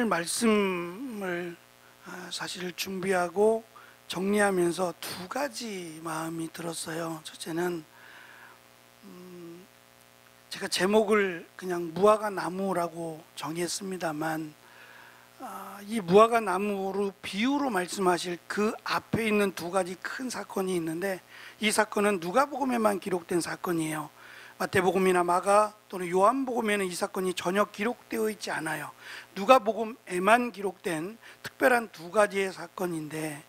말씀을 사실 준비하고 정리하면서 두 가지 마음이 들었어요. 첫째는 제가 제목을 그냥 무화과 나무라고 정했습니다만, 이 무화과 나무로 비유로 말씀하실 그 앞에 있는 두 가지 큰 사건이 있는데, 이 사건은 누가복음에만 기록된 사건이에요. 마태복음이나 마가 또는 요한복음에는 이 사건이 전혀 기록되어 있지 않아요. 누가복음에만 기록된 특별한 두 가지의 사건인데,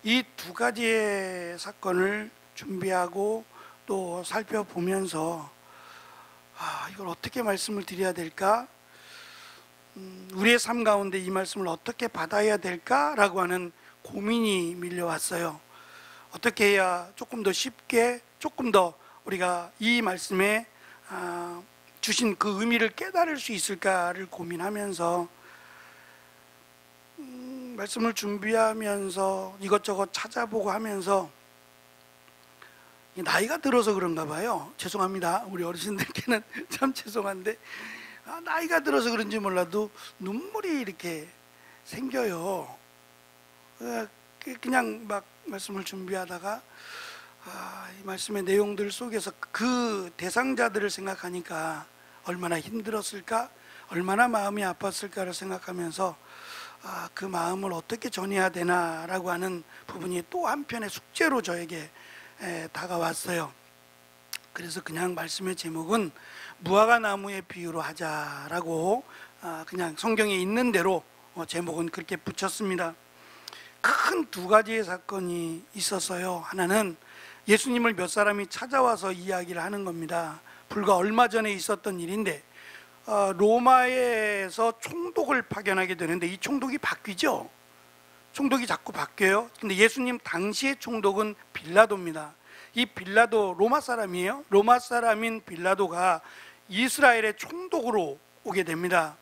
이 두 가지의 사건을 준비하고 또 살펴보면서 이걸 어떻게 말씀을 드려야 될까? 우리의 삶 가운데 이 말씀을 어떻게 받아야 될까라고 하는 고민이 밀려왔어요. 어떻게 해야 조금 더 쉽게, 조금 더 우리가 이 말씀에 주신 그 의미를 깨달을 수 있을까를 고민하면서 말씀을 준비하면서 이것저것 찾아보고 하면서, 나이가 들어서 그런가 봐요. 죄송합니다. 우리 어르신들께는 참 죄송한데, 나이가 들어서 그런지 몰라도 눈물이 이렇게 생겨요. 그냥 막 말씀을 준비하다가 이 말씀의 내용들 속에서 그 대상자들을 생각하니까 얼마나 힘들었을까, 얼마나 마음이 아팠을까를 생각하면서 그 마음을 어떻게 전해야 되나라고 하는 부분이 또 한편의 숙제로 저에게 다가왔어요. 그래서 그냥 말씀의 제목은 무화과 나무의 비유로 하자라고 그냥 성경에 있는 대로 제목은 그렇게 붙였습니다. 큰 두 가지의 사건이 있었어요. 하나는 예수님을 몇 사람이 찾아와서 이야기를 하는 겁니다. 불과 얼마 전에 있었던 일인데, 로마에서 총독을 파견하게 되는데 이 총독이 바뀌죠. 총독이 자꾸 바뀌어요. 근데 예수님 당시의 총독은 빌라도입니다. 이 빌라도 로마 사람이에요. 로마 사람인 빌라도가 이스라엘의 총독으로 오게 됩니다.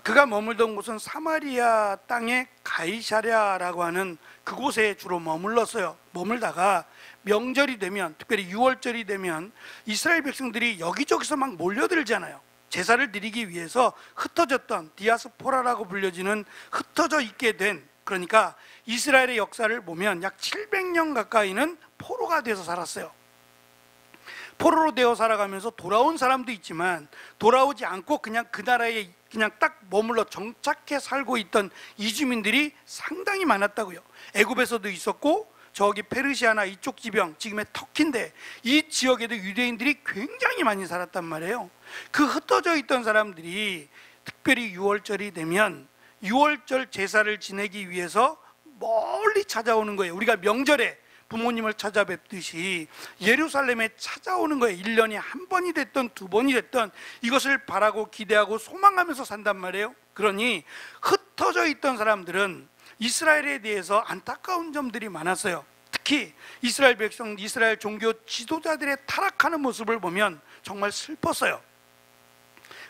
그가 머물던 곳은 사마리아 땅의 가이사랴라고 하는 그곳에 주로 머물렀어요. 머물다가 명절이 되면, 특별히 6월절이 되면 이스라엘 백성들이 여기저기서 막 몰려들잖아요. 제사를 드리기 위해서 흩어졌던, 디아스포라라고 불려지는 흩어져 있게 된, 그러니까 이스라엘의 역사를 보면 약 700년 가까이는 포로가 돼서 살았어요. 포로로 되어 살아가면서 돌아온 사람도 있지만, 돌아오지 않고 그냥 그 나라에 그냥 딱 머물러 정착해 살고 있던 이주민들이 상당히 많았다고요. 애굽에서도 있었고, 저기 페르시아나 이쪽 지방, 지금의 터키인데 이 지역에도 유대인들이 굉장히 많이 살았단 말이에요. 그 흩어져 있던 사람들이 특별히 6월절이 되면 6월절 제사를 지내기 위해서 멀리 찾아오는 거예요. 우리가 명절에 부모님을 찾아뵙듯이 예루살렘에 찾아오는 거예요. 1년에 한 번이 됐던 두 번이 됐던 이것을 바라고 기대하고 소망하면서 산단 말이에요. 그러니 흩어져 있던 사람들은 이스라엘에 대해서 안타까운 점들이 많았어요. 특히 이스라엘 백성, 이스라엘 종교 지도자들의 타락하는 모습을 보면 정말 슬펐어요.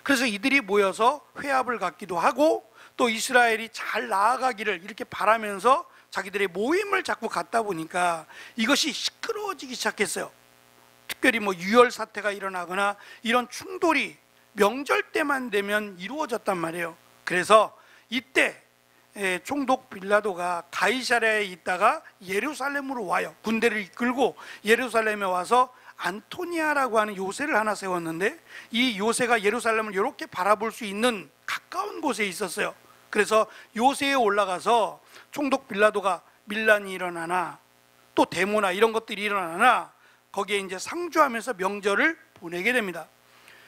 그래서 이들이 모여서 회합을 갖기도 하고, 또 이스라엘이 잘 나아가기를 이렇게 바라면서 자기들의 모임을 자꾸 갖다 보니까 이것이 시끄러워지기 시작했어요. 특별히 유혈 사태가 일어나거나 이런 충돌이 명절 때만 되면 이루어졌단 말이에요. 그래서 이때 총독 빌라도가 가이사랴에 있다가 예루살렘으로 와요. 군대를 이끌고 예루살렘에 와서 안토니아라고 하는 요새를 하나 세웠는데, 이 요새가 예루살렘을 이렇게 바라볼 수 있는 가까운 곳에 있었어요. 그래서 요새에 올라가서 총독 빌라도가 밀란이 일어나나 또 데모나 이런 것들이 일어나나 거기에 이제 상주하면서 명절을 보내게 됩니다.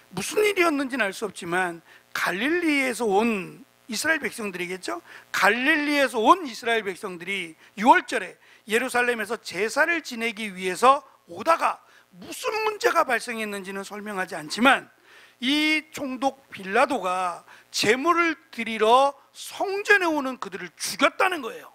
무슨 일이었는지는 알 수 없지만 갈릴리에서 온 이스라엘 백성들이겠죠? 갈릴리에서 온 이스라엘 백성들이 6월절에 예루살렘에서 제사를 지내기 위해서 오다가 무슨 문제가 발생했는지는 설명하지 않지만, 이 총독 빌라도가 제물을 드리러 성전에 오는 그들을 죽였다는 거예요.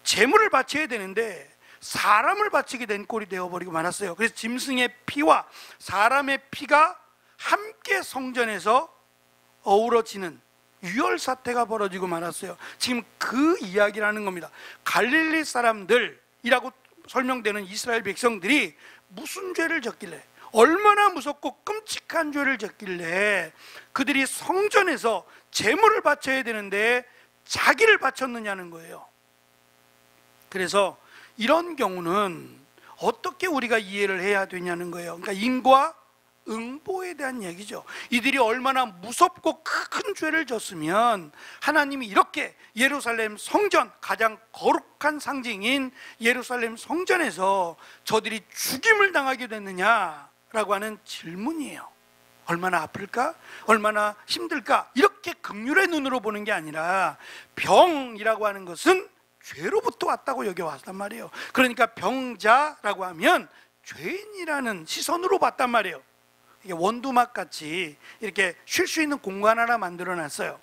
제물을 바쳐야 되는데 사람을 바치게 된 꼴이 되어버리고 말았어요. 그래서 짐승의 피와 사람의 피가 함께 성전에서 어우러지는 유혈 사태가 벌어지고 말았어요. 지금 그 이야기를 하는 겁니다. 갈릴리 사람들이라고 설명되는 이스라엘 백성들이 무슨 죄를 졌길래, 얼마나 무섭고 끔찍한 죄를 졌길래 그들이 성전에서 제물을 바쳐야 되는데 자기를 바쳤느냐는 거예요. 그래서 이런 경우는 어떻게 우리가 이해를 해야 되냐는 거예요. 그러니까 인과 응보에 대한 얘기죠. 이들이 얼마나 무섭고 큰 죄를 졌으면 하나님이 이렇게 예루살렘 성전, 가장 거룩한 상징인 예루살렘 성전에서 저들이 죽임을 당하게 됐느냐라고 하는 질문이에요. 얼마나 아플까? 얼마나 힘들까? 이렇게 긍휼의 눈으로 보는 게 아니라 병이라고 하는 것은 죄로부터 왔다고 여겨왔단 말이에요. 그러니까 병자라고 하면 죄인이라는 시선으로 봤단 말이에요. 이게 원두막 같이 이렇게 쉴 수 있는 공간 하나 만들어 놨어요.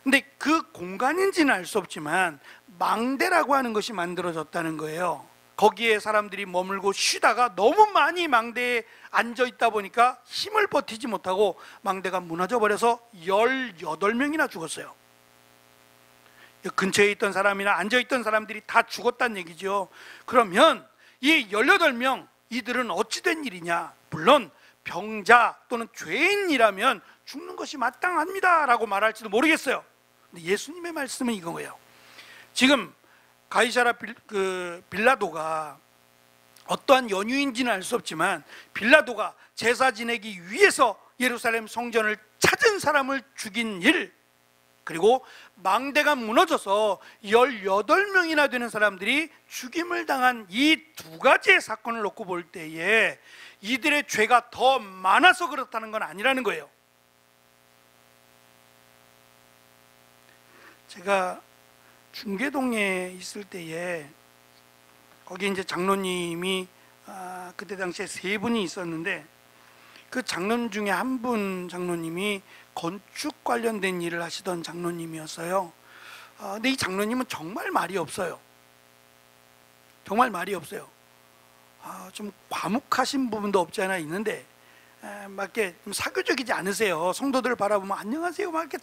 근데 그 공간인지는 알 수 없지만 망대라고 하는 것이 만들어졌다는 거예요. 거기에 사람들이 머물고 쉬다가 너무 많이 망대에 앉아 있다 보니까 힘을 버티지 못하고 망대가 무너져 버려서 18명이나 죽었어요. 근처에 있던 사람이나 앉아 있던 사람들이 다 죽었다는 얘기죠. 그러면 이 18명, 이들은 어찌 된 일이냐? 물론 병자 또는 죄인이라면 죽는 것이 마땅합니다 라고 말할지도 모르겠어요. 근데 예수님의 말씀은 이거예요. 지금 가이사라 빌라도가 어떠한 연유인지는 알 수 없지만 빌라도가 제사 지내기 위해서 예루살렘 성전을 찾은 사람을 죽인 일, 그리고 망대가 무너져서 18명이나 되는 사람들이 죽임을 당한 이 두 가지의 사건을 놓고 볼 때에 이들의 죄가 더 많아서 그렇다는 건 아니라는 거예요. 제가 중계동에 있을 때에 거기 이제 장로님이 그때 당시에 3분이 있었는데 그 장로님 중에 한 분 장로님이 건축 관련된 일을 하시던 장로님이었어요. 근데 이 장로님은 정말 말이 없어요. 정말 말이 없어요. 좀 과묵하신 부분도 없지 않아 있는데 막 이렇게 좀 사교적이지 않으세요. 성도들을 바라보면 안녕하세요 막 이렇게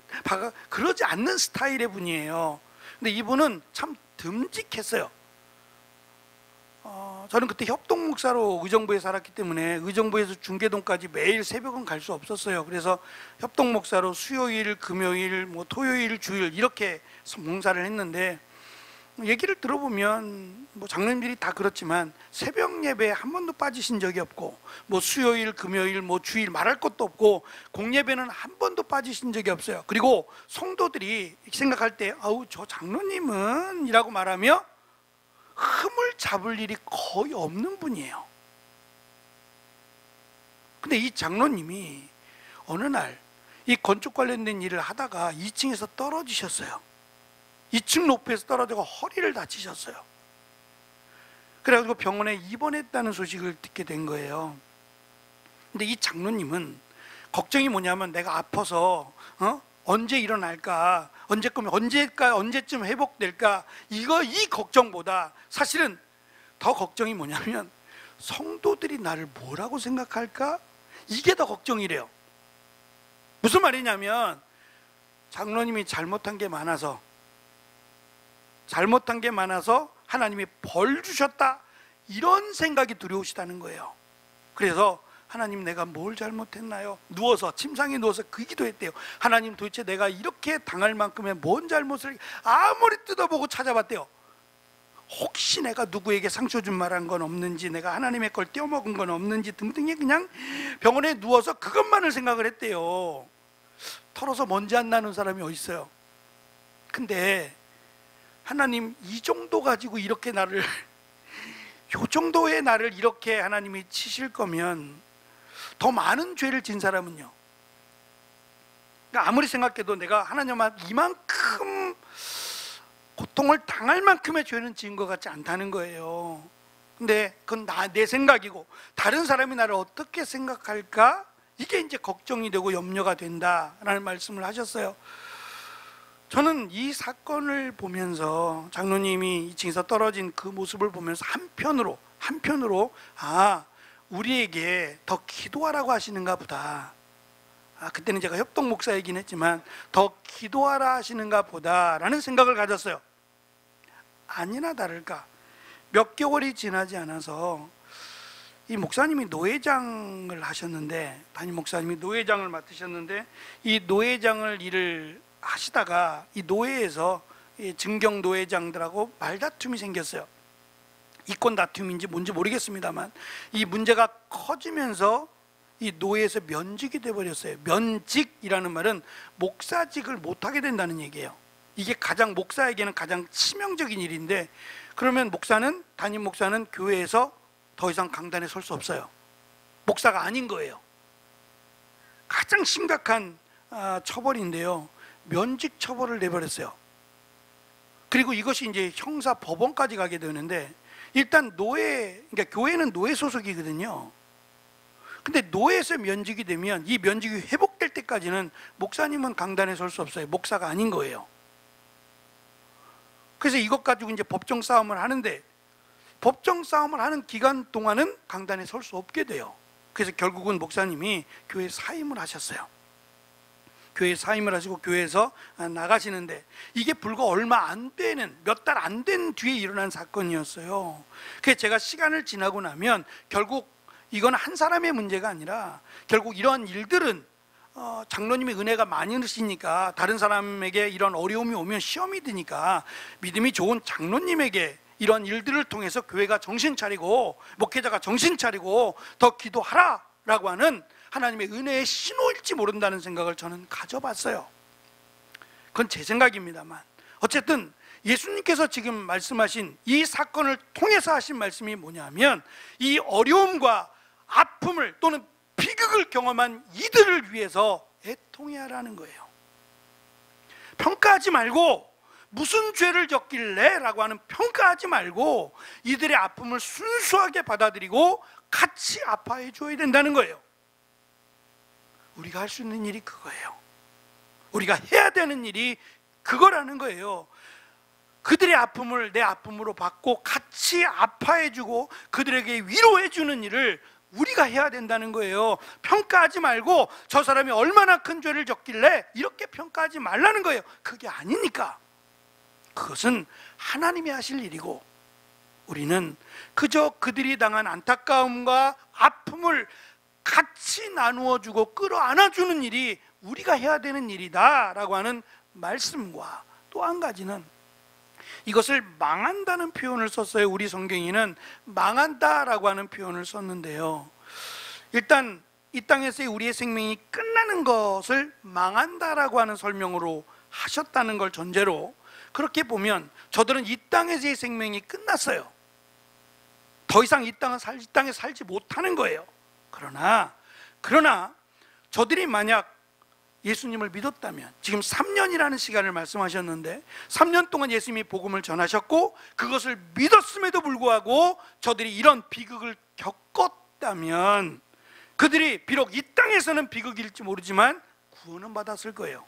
그러지 않는 스타일의 분이에요. 근데 이분은 참 듬직했어요. 저는 그때 협동 목사로 의정부에 살았기 때문에 의정부에서 중계동까지 매일 새벽은 갈 수 없었어요. 그래서 협동 목사로 수요일, 금요일, 토요일, 주일 이렇게 봉사를 했는데 얘기를 들어보면 장로님들이 다 그렇지만 새벽 예배에 한 번도 빠지신 적이 없고 수요일, 금요일, 주일 말할 것도 없고 공예배는 한 번도 빠지신 적이 없어요. 그리고 성도들이 생각할 때 아우 저 장로님은 이라고 말하며 흠을 잡을 일이 거의 없는 분이에요. 근데 이 장로님이 어느 날 이 건축 관련된 일을 하다가 2층에서 떨어지셨어요. 2층 높이에서 떨어져서 허리를 다치셨어요. 그래가지고 병원에 입원했다는 소식을 듣게 된 거예요. 근데 이 장로님은 걱정이 뭐냐면 내가 아파서 언제 일어날까, 언제쯤 회복될까, 이 걱정보다 사실은 더 걱정이 뭐냐면 성도들이 나를 뭐라고 생각할까, 이게 더 걱정이래요. 무슨 말이냐면 장로님이 잘못한 게 많아서 하나님이 벌 주셨다, 이런 생각이 두려우시다는 거예요. 그래서 하나님 내가 뭘 잘못했나요? 침상에 누워서 그 기도했대요. 하나님 도대체 내가 이렇게 당할 만큼의 뭔 잘못을 아무리 뜯어보고 찾아봤대요. 혹시 내가 누구에게 상처 준 말한 건 없는지, 내가 하나님의 걸 떼어먹은 건 없는지 등등의 그냥 병원에 누워서 그것만을 생각을 했대요. 털어서 먼지 안 나는 사람이 어디 있어요? 근데 하나님 이 정도 가지고 이렇게 나를 요 정도의 나를 이렇게 하나님이 치실 거면 더 많은 죄를 진 사람은요, 그러니까 아무리 생각해도 내가 하나님한테 이만큼 고통을 당할 만큼의 죄는 지은 것 같지 않다는 거예요. 근데 그건 내 생각이고 다른 사람이 나를 어떻게 생각할까, 이게 이제 걱정이 되고 염려가 된다라는 말씀을 하셨어요. 저는 이 사건을 보면서 장로님이 2층에서 떨어진 그 모습을 보면서 한편으로 우리에게 더 기도하라고 하시는가 보다. 그때는 제가 협동 목사이긴 했지만 더 기도하라 하시는가 보다라는 생각을 가졌어요. 아니나 다를까 몇 개월이 지나지 않아서 이 목사님이 노회장을 하셨는데, 담임 목사님이 노회장을 맡으셨는데, 이 노회장을 일을 하시다가 이 노회에서 증경 노회장들하고 말다툼이 생겼어요. 이권 다툼인지 뭔지 모르겠습니다만 이 문제가 커지면서 이 노회에서 면직이 돼버렸어요. 면직이라는 말은 목사직을 못하게 된다는 얘기예요. 이게 가장 목사에게는 가장 치명적인 일인데, 그러면 목사는, 담임 목사는 교회에서 더 이상 강단에 설 수 없어요. 목사가 아닌 거예요. 가장 심각한 처벌인데요, 면직 처벌을 내버렸어요. 그리고 이것이 이제 형사 법원까지 가게 되는데, 일단 노회, 그러니까 교회는 노회 소속이거든요. 근데 노회에서 면직이 되면 이 면직이 회복될 때까지는 목사님은 강단에 설 수 없어요. 목사가 아닌 거예요. 그래서 이것 가지고 이제 법정 싸움을 하는데, 법정 싸움을 하는 기간 동안은 강단에 설 수 없게 돼요. 그래서 결국은 목사님이 교회 사임을 하셨어요. 교회 사임을 하시고 교회에서 나가시는데, 이게 불과 얼마 안 되는, 몇 달 안 된 뒤에 일어난 사건이었어요. 그래서 제가 시간을 지나고 나면 결국 이건 한 사람의 문제가 아니라, 결국 이러한 일들은 장로님의 은혜가 많이 있으시니까 다른 사람에게 이런 어려움이 오면 시험이 드니까 믿음이 좋은 장로님에게 이런 일들을 통해서 교회가 정신 차리고 목회자가 정신 차리고 더 기도하라 라고 하는 하나님의 은혜의 신호일지 모른다는 생각을 저는 가져봤어요. 그건 제 생각입니다만, 어쨌든 예수님께서 지금 말씀하신 이 사건을 통해서 하신 말씀이 뭐냐면, 이 어려움과 아픔을 또는 비극을 경험한 이들을 위해서 애통해야 하라는 거예요. 평가하지 말고, 무슨 죄를 졌길래? 라고 하는 평가하지 말고 이들의 아픔을 순수하게 받아들이고 같이 아파해 줘야 된다는 거예요. 우리가 할 수 있는 일이 그거예요. 우리가 해야 되는 일이 그거라는 거예요. 그들의 아픔을 내 아픔으로 받고 같이 아파해 주고 그들에게 위로해 주는 일을 우리가 해야 된다는 거예요. 평가하지 말고 저 사람이 얼마나 큰 죄를 졌길래 이렇게 평가하지 말라는 거예요. 그게 아니니까. 그것은 하나님이 하실 일이고, 우리는 그저 그들이 당한 안타까움과 아픔을 같이 나누어 주고 끌어안아 주는 일이 우리가 해야 되는 일이다 라고 하는 말씀과, 또 한 가지는 이것을 망한다는 표현을 썼어요. 우리 성경에는 망한다라고 하는 표현을 썼는데요, 일단 이 땅에서의 우리의 생명이 끝나는 것을 망한다라고 하는 설명으로 하셨다는 걸 전제로, 그렇게 보면 저들은 이 땅에서의 생명이 끝났어요. 더 이상 이 땅에 살지 못하는 거예요. 그러나 저들이 만약 예수님을 믿었다면, 지금 3년이라는 시간을 말씀하셨는데 3년 동안 예수님이 복음을 전하셨고 그것을 믿었음에도 불구하고 저들이 이런 비극을 겪었다면, 그들이 비록 이 땅에서는 비극일지 모르지만 구원은 받았을 거예요.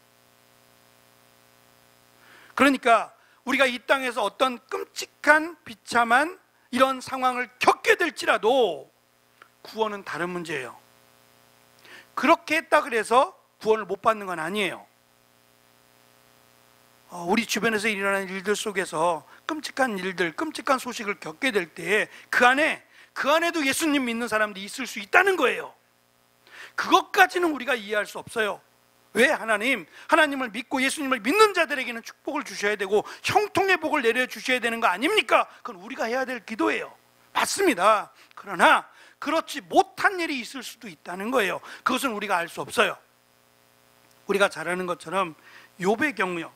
그러니까 우리가 이 땅에서 어떤 끔찍한 비참한 이런 상황을 겪게 될지라도 구원은 다른 문제예요. 그렇게 했다 그래서 구원을 못 받는 건 아니에요. 우리 주변에서 일어나는 일들 속에서 끔찍한 일들, 끔찍한 소식을 겪게 될 때 그 안에도 예수님 믿는 사람들이 있을 수 있다는 거예요. 그것까지는 우리가 이해할 수 없어요. 왜 하나님을 믿고 예수님을 믿는 자들에게는 축복을 주셔야 되고 형통의 복을 내려주셔야 되는 거 아닙니까? 그건 우리가 해야 될 기도예요. 맞습니다. 그러나 그렇지 못한 일이 있을 수도 있다는 거예요. 그것은 우리가 알 수 없어요. 우리가 잘 아는 것처럼 욥의 경우요,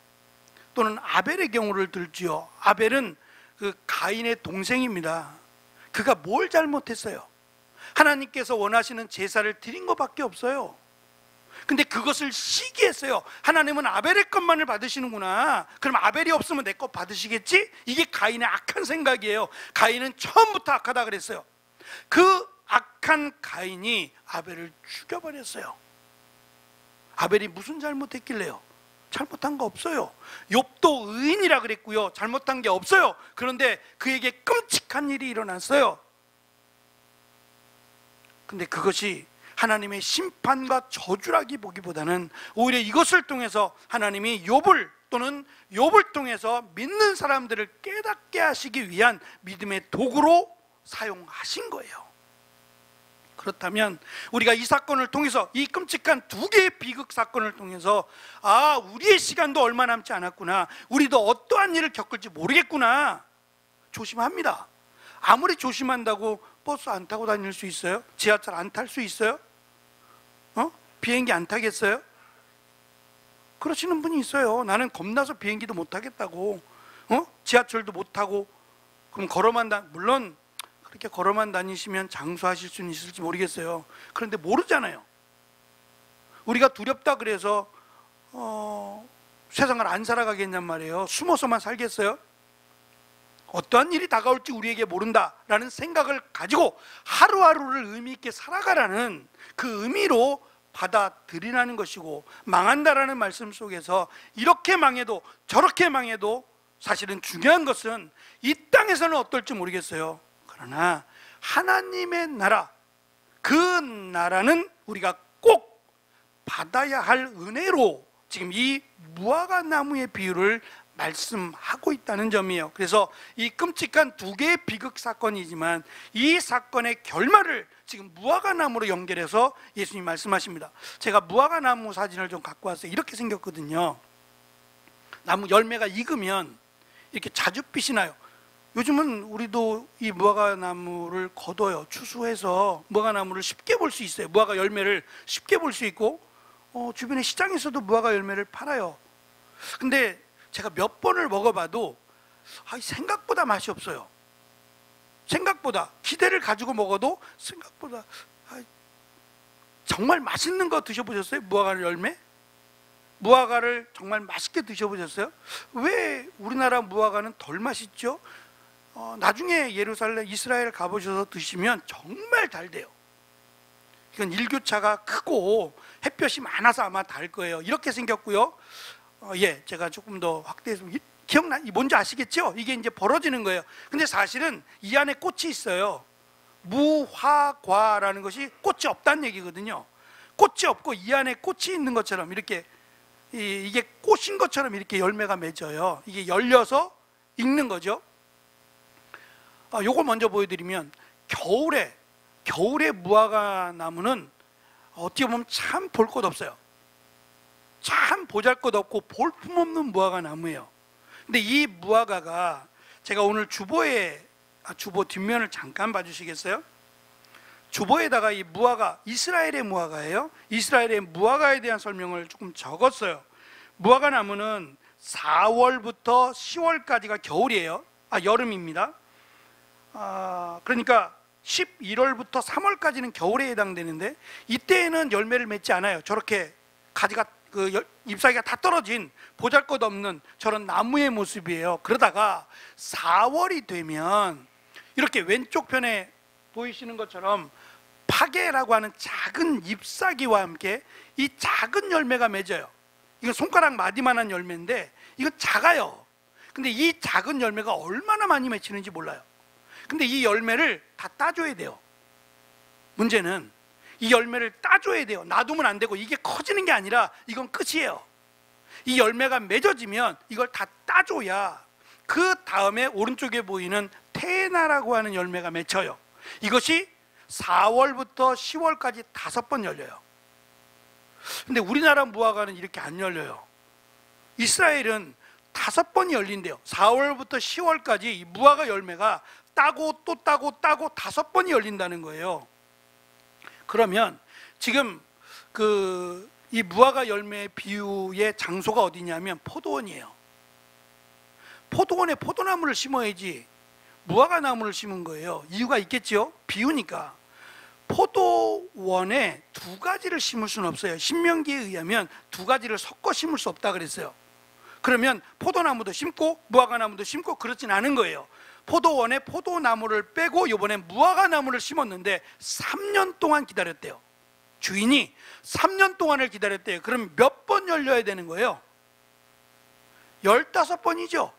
또는 아벨의 경우를 들지요. 아벨은 그 가인의 동생입니다. 그가 뭘 잘못했어요? 하나님께서 원하시는 제사를 드린 것밖에 없어요. 근데 그것을 시기했어요. 하나님은 아벨의 것만을 받으시는구나. 그럼 아벨이 없으면 내 것 받으시겠지? 이게 가인의 악한 생각이에요. 가인은 처음부터 악하다 그랬어요. 그 악한 가인이 아벨을 죽여버렸어요. 아벨이 무슨 잘못했길래요? 잘못한 거 없어요. 욥도 의인이라 그랬고요, 잘못한 게 없어요. 그런데 그에게 끔찍한 일이 일어났어요. 근데 그것이 하나님의 심판과 저주라기 보기보다는 오히려 이것을 통해서 하나님이 욥을 통해서 믿는 사람들을 깨닫게 하시기 위한 믿음의 도구로 사용하신 거예요. 그렇다면 우리가 이 사건을 통해서, 이 끔찍한 두 개의 비극 사건을 통해서, 아, 우리의 시간도 얼마 남지 않았구나, 우리도 어떠한 일을 겪을지 모르겠구나, 조심합니다. 아무리 조심한다고 버스 안 타고 다닐 수 있어요? 지하철 안 탈 수 있어요? 비행기 안 타겠어요? 그러시는 분이 있어요. 나는 겁나서 비행기도 못 타겠다고, 지하철도 못 타고. 그럼 물론 그렇게 걸어만 다니시면 장수하실 수는 있을지 모르겠어요. 그런데 모르잖아요. 우리가 두렵다 그래서 세상을 안 살아가겠냔 말이에요. 숨어서만 살겠어요? 어떠한 일이 다가올지 우리에게 모른다라는 생각을 가지고 하루하루를 의미 있게 살아가라는 그 의미로 받아들이라는 것이고, 망한다라는 말씀 속에서 이렇게 망해도 저렇게 망해도 사실은 중요한 것은 이 땅에서는 어떨지 모르겠어요. 그러나 하나님의 나라, 그 나라는 우리가 꼭 받아야 할 은혜로 지금 이 무화과 나무의 비유를 말씀하고 있다는 점이에요. 그래서 이 끔찍한 두 개의 비극 사건이지만 이 사건의 결말을 지금 무화과 나무로 연결해서 예수님 말씀하십니다. 제가 무화과 나무 사진을 좀 갖고 왔어요. 이렇게 생겼거든요. 나무 열매가 익으면 이렇게 자줏빛이 나요. 요즘은 우리도 이 무화과 나무를 걷어요. 추수해서 무화과 나무를 쉽게 볼 수 있어요. 무화과 열매를 쉽게 볼 수 있고, 주변에 시장에서도 무화과 열매를 팔아요. 근데 제가 몇 번을 먹어봐도 생각보다 맛이 없어요. 생각보다 기대를 가지고 먹어도 생각보다. 정말 맛있는 거 드셔보셨어요? 무화과 열매? 무화과를 정말 맛있게 드셔보셨어요? 왜 우리나라 무화과는 덜 맛있죠? 나중에 예루살렘, 이스라엘 가보셔서 드시면 정말 달대요. 이건 일교차가 크고 햇볕이 많아서 아마 달 거예요. 이렇게 생겼고요. 제가 조금 더 확대해서, 뭔지 아시겠죠? 이게 이제 벌어지는 거예요. 근데 사실은 이 안에 꽃이 있어요. 무화과라는 것이 꽃이 없다는 얘기거든요. 꽃이 없고 이 안에 꽃이 있는 것처럼, 이렇게 이게 꽃인 것처럼 이렇게 열매가 맺어요. 이게 열려서 익는 거죠. 요걸 먼저 보여드리면, 겨울에 무화과 나무는 어떻게 보면 참 볼 것 없어요. 참 보잘것없고 볼품없는 무화과 나무예요. 근데 이 무화과가, 제가 오늘 주보 뒷면을 잠깐 봐주시겠어요? 주보에다가 이 무화과, 이스라엘의 무화과예요. 이스라엘의 무화과에 대한 설명을 조금 적었어요. 무화과 나무는 4월부터 10월까지가 겨울이에요. 여름입니다. 그러니까 11월부터 3월까지는 겨울에 해당되는데, 이때에는 열매를 맺지 않아요. 저렇게 가지가, 잎사귀가 다 떨어진 보잘것없는 저런 나무의 모습이에요. 그러다가 4월이 되면 이렇게 왼쪽 편에 보이시는 것처럼 파게라고 하는 작은 잎사귀와 함께 이 작은 열매가 맺어요. 이건 손가락 마디만한 열매인데 이건 작아요. 근데 이 작은 열매가 얼마나 많이 맺히는지 몰라요. 근데 이 열매를 다 따줘야 돼요. 문제는 이 열매를 따줘야 돼요. 놔두면 안 되고, 이게 커지는 게 아니라 이건 끝이에요. 이 열매가 맺어지면 이걸 다 따줘야 그 다음에 오른쪽에 보이는 테나라고 하는 열매가 맺혀요. 이것이 4월부터 10월까지 5번 열려요. 근데 우리나라 무화과는 이렇게 안 열려요. 이스라엘은 5번이 열린대요. 4월부터 10월까지 이 무화과 열매가 따고 또 따고 5번이 열린다는 거예요. 그러면 지금 이 무화과 열매 비유의 장소가 어디냐면 포도원이에요. 포도원에 포도나무를 심어야지 무화과 나무를 심은 거예요. 이유가 있겠죠? 비유니까. 포도원에 두 가지를 심을 수는 없어요. 신명기에 의하면 두 가지를 섞어 심을 수 없다 그랬어요. 그러면 포도나무도 심고 무화과 나무도 심고 그렇진 않은 거예요. 포도원에 포도나무를 빼고 이번에 무화과 나무를 심었는데 3년 동안 기다렸대요. 주인이 3년 동안을 기다렸대요. 그럼 몇 번 열려야 되는 거예요? 15번이죠.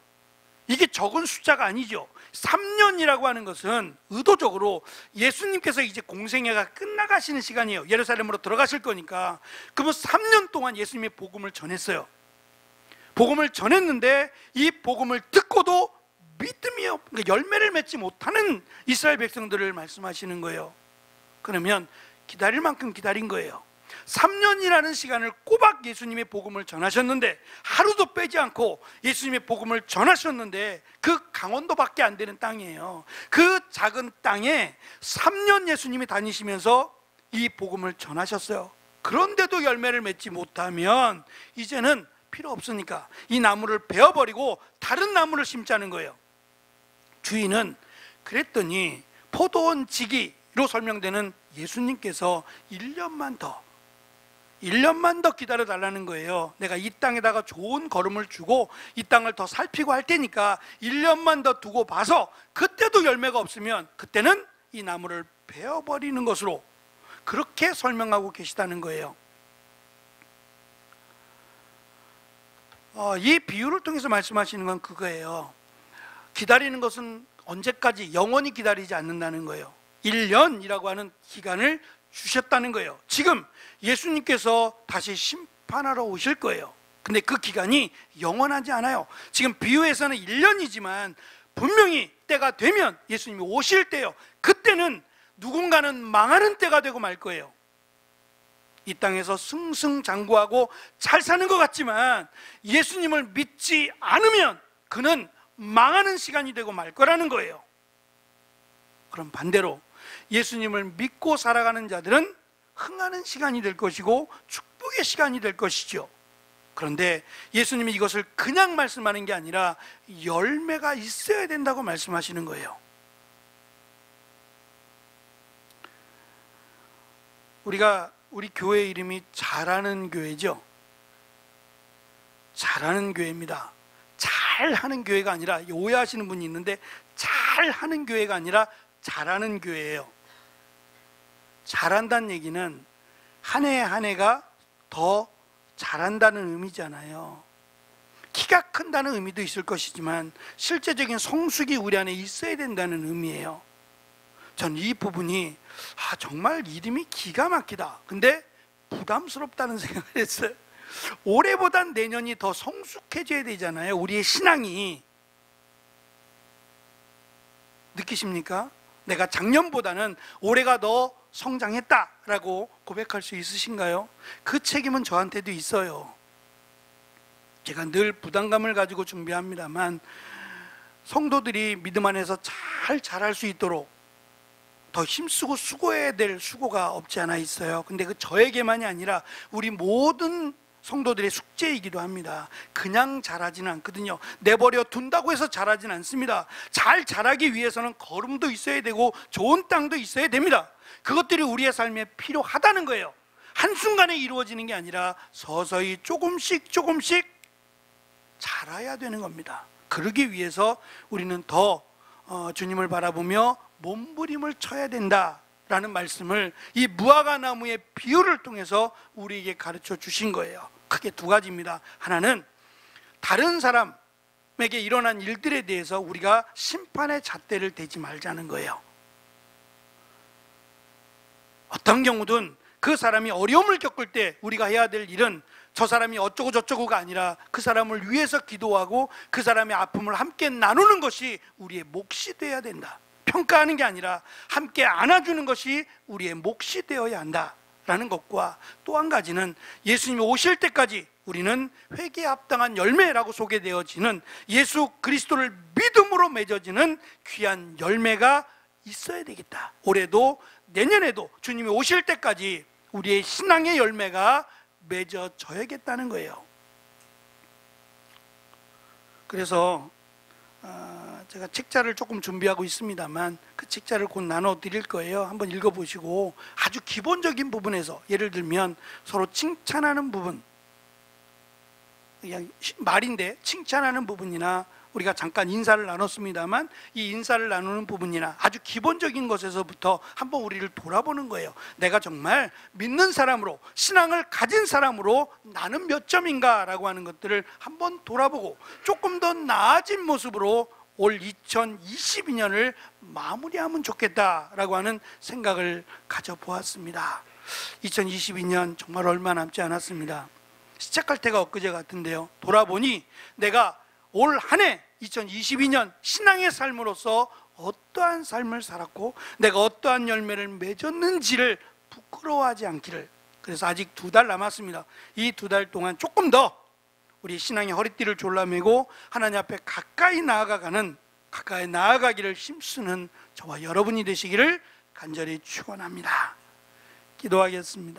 이게 적은 숫자가 아니죠. 3년이라고 하는 것은 의도적으로 예수님께서 이제 공생애가 끝나가시는 시간이에요. 예루살렘으로 들어가실 거니까. 그러면 3년 동안 예수님의 복음을 전했어요. 복음을 전했는데 이 복음을 듣고도 믿음이 열매를 맺지 못하는 이스라엘 백성들을 말씀하시는 거예요. 그러면 기다릴 만큼 기다린 거예요. 3년이라는 시간을 꼬박 예수님의 복음을 전하셨는데, 하루도 빼지 않고 예수님의 복음을 전하셨는데, 그 강원도밖에 안 되는 땅이에요. 그 작은 땅에 3년 예수님이 다니시면서 이 복음을 전하셨어요. 그런데도 열매를 맺지 못하면 이제는 필요 없으니까 이 나무를 베어버리고 다른 나무를 심자는 거예요. 주인은 그랬더니 포도원 지기로 설명되는 예수님께서 1년만 더 기다려달라는 거예요. 내가 이 땅에다가 좋은 거름을 주고 이 땅을 더 살피고 할 테니까 1년만 더 두고 봐서 그때도 열매가 없으면 그때는 이 나무를 베어버리는 것으로, 그렇게 설명하고 계시다는 거예요. 이 비유를 통해서 말씀하시는 건 그거예요. 기다리는 것은 언제까지, 영원히 기다리지 않는다는 거예요. 1년이라고 하는 기간을 주셨다는 거예요. 지금 예수님께서 다시 심판하러 오실 거예요. 근데 그 기간이 영원하지 않아요. 지금 비유에서는 1년이지만 분명히 때가 되면 예수님이 오실 때요, 그때는 누군가는 망하는 때가 되고 말 거예요. 이 땅에서 승승장구하고 잘 사는 것 같지만 예수님을 믿지 않으면 그는 망하는 시간이 되고 말 거라는 거예요. 그럼 반대로 예수님을 믿고 살아가는 자들은 흥하는 시간이 될 것이고 축복의 시간이 될 것이죠. 그런데 예수님이 이것을 그냥 말씀하는 게 아니라 열매가 있어야 된다고 말씀하시는 거예요. 우리 교회 이름이 잘하는 교회죠. 잘하는 교회입니다. 잘하는 교회가 아니라, 오해하시는 분이 있는데, 잘하는 교회가 아니라 잘하는 교회예요. 잘한다는 얘기는 한 해 한 해가 더 잘한다는 의미잖아요. 키가 큰다는 의미도 있을 것이지만 실제적인 성숙이 우리 안에 있어야 된다는 의미예요. 전 이 부분이 정말 이름이 기가 막히다, 근데 부담스럽다는 생각을 했어요. 올해보단 내년이 더 성숙해져야 되잖아요, 우리의 신앙이. 느끼십니까? 내가 작년보다는 올해가 더 성장했다라고 고백할 수 있으신가요? 그 책임은 저한테도 있어요. 제가 늘 부담감을 가지고 준비합니다만, 성도들이 믿음 안에서 잘 자랄 수 있도록 더 힘쓰고 수고해야 될 수고가 없지 않아 있어요. 근데 그 저에게만이 아니라 우리 모든 성도들의 숙제이기도 합니다. 그냥 자라지는 않거든요. 내버려 둔다고 해서 자라지는 않습니다. 잘 자라기 위해서는 거름도 있어야 되고 좋은 땅도 있어야 됩니다. 그것들이 우리의 삶에 필요하다는 거예요. 한순간에 이루어지는 게 아니라 서서히 조금씩 자라야 되는 겁니다. 그러기 위해서 우리는 더 주님을 바라보며 몸부림을 쳐야 된다라는 말씀을 이 무화과 나무의 비유를 통해서 우리에게 가르쳐 주신 거예요. 크게 두 가지입니다. 하나는 다른 사람에게 일어난 일들에 대해서 우리가 심판의 잣대를 대지 말자는 거예요. 어떤 경우든 그 사람이 어려움을 겪을 때 우리가 해야 될 일은 저 사람이 어쩌고 저쩌고가 아니라 그 사람을 위해서 기도하고 그 사람의 아픔을 함께 나누는 것이 우리의 몫이 되어야 된다. 평가하는 게 아니라 함께 안아주는 것이 우리의 몫이 되어야 한다라는 것과, 또 한 가지는 예수님이 오실 때까지 우리는 회개에 합당한 열매라고 소개되어지는 예수 그리스도를 믿음으로 맺어지는 귀한 열매가 있어야 되겠다. 올해도 내년에도 주님이 오실 때까지 우리의 신앙의 열매가 맺어져야겠다는 거예요. 그래서 제가 책자를 조금 준비하고 있습니다만 그 책자를 곧 나눠 드릴 거예요. 한번 읽어보시고 아주 기본적인 부분에서, 예를 들면 서로 칭찬하는 부분, 그냥 말인데 칭찬하는 부분이나 우리가 잠깐 인사를 나눴습니다만 이 인사를 나누는 부분이나 아주 기본적인 것에서부터 한번 우리를 돌아보는 거예요. 내가 정말 믿는 사람으로, 신앙을 가진 사람으로 나는 몇 점인가 라고 하는 것들을 한번 돌아보고 조금 더 나아진 모습으로 올 2022년을 마무리하면 좋겠다라고 하는 생각을 가져보았습니다. 2022년 정말 얼마 남지 않았습니다. 시작할 때가 엊그제 같은데요, 돌아보니 내가 올 한 해 2022년 신앙의 삶으로서 어떠한 삶을 살았고 내가 어떠한 열매를 맺었는지를 부끄러워하지 않기를. 그래서 아직 2달 남았습니다. 이 2달 동안 조금 더 우리 신앙의 허리띠를 졸라매고 하나님 앞에 가까이 나아가기를 힘쓰는 저와 여러분이 되시기를 간절히 축원합니다. 기도하겠습니다.